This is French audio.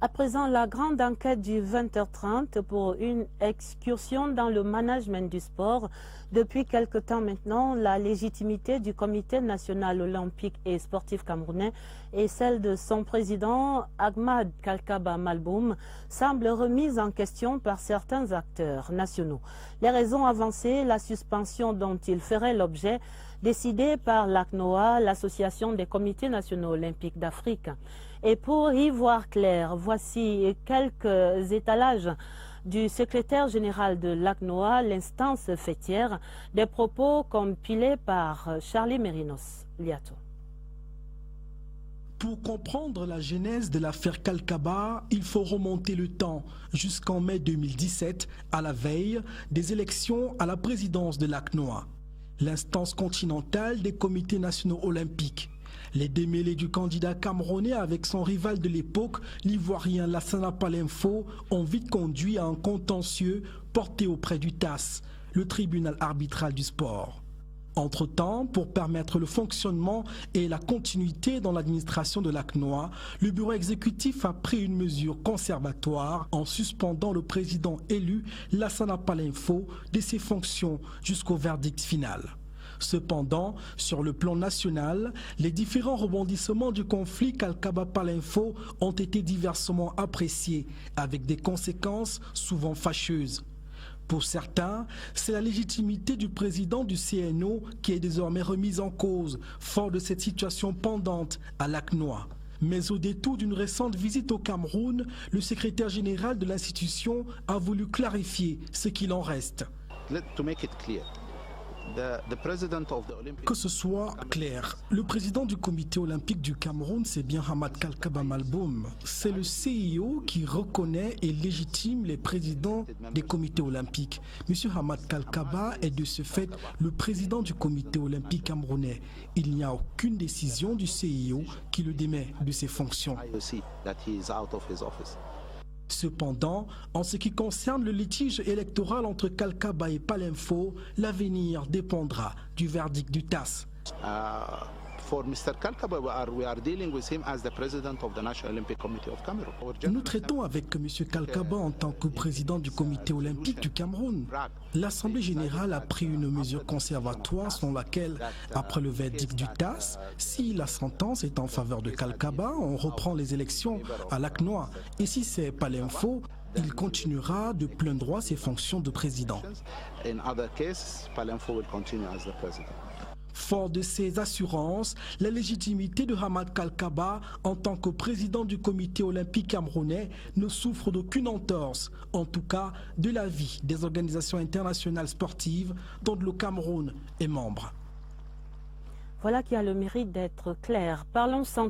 À présent, la grande enquête du 20h30 pour une excursion dans le management du sport. Depuis quelque temps maintenant, la légitimité du Comité national olympique et sportif camerounais et celle de son président, Ahmad Kalkaba Malboum, semble remise en question par certains acteurs nationaux. Les raisons avancées, la suspension dont il ferait l'objet, décidée par l'ACNOA, l'Association des comités nationaux olympiques d'Afrique. Et pour y voir clair, voici quelques étalages du secrétaire général de l'ACNOA, l'instance fêtière, des propos compilés par Charlie Mérinos Liato. Pour comprendre la genèse de l'affaire Kalkaba, il faut remonter le temps jusqu'en mai 2017, à la veille des élections à la présidence de l'ACNOA, l'instance continentale des comités nationaux olympiques. Les démêlés du candidat camerounais avec son rival de l'époque, l'ivoirien Lassana Palenfo, ont vite conduit à un contentieux porté auprès du TAS, le tribunal arbitral du sport. Entre-temps, pour permettre le fonctionnement et la continuité dans l'administration de l'ACNOA, le bureau exécutif a pris une mesure conservatoire en suspendant le président élu Lassana Palenfo de ses fonctions jusqu'au verdict final. Cependant, sur le plan national, les différents rebondissements du conflit Kalkaba-Palenfo ont été diversement appréciés, avec des conséquences souvent fâcheuses. Pour certains, c'est la légitimité du président du CNO qui est désormais remise en cause, fort de cette situation pendante à l'ACNOA. Mais au détour d'une récente visite au Cameroun, le secrétaire général de l'institution a voulu clarifier ce qu'il en reste. Que ce soit clair, le président du comité olympique du Cameroun, c'est bien Ahmad Kalkaba Malboum. C'est le CIO qui reconnaît et légitime les présidents des comités olympiques. Monsieur Ahmad Kalkaba est de ce fait le président du comité olympique camerounais. Il n'y a aucune décision du CIO qui le démet de ses fonctions. Cependant, en ce qui concerne le litige électoral entre Kalkaba et Palenfo, l'avenir dépendra du verdict du TAS. Nous traitons avec M. Kalkaba en tant que président du comité olympique du Cameroun. L'Assemblée générale a pris une mesure conservatoire selon laquelle, après le verdict du TAS, si la sentence est en faveur de Kalkaba, on reprend les élections à l'ACNOA. Et si c'est Palenfo, il continuera de plein droit ses fonctions de président. Fort de ces assurances, la légitimité de Ahmad Kalkaba en tant que président du comité olympique camerounais ne souffre d'aucune entorse, en tout cas de l'avis des organisations internationales sportives dont le Cameroun est membre. Voilà qui a le mérite d'être clair. Parlons sans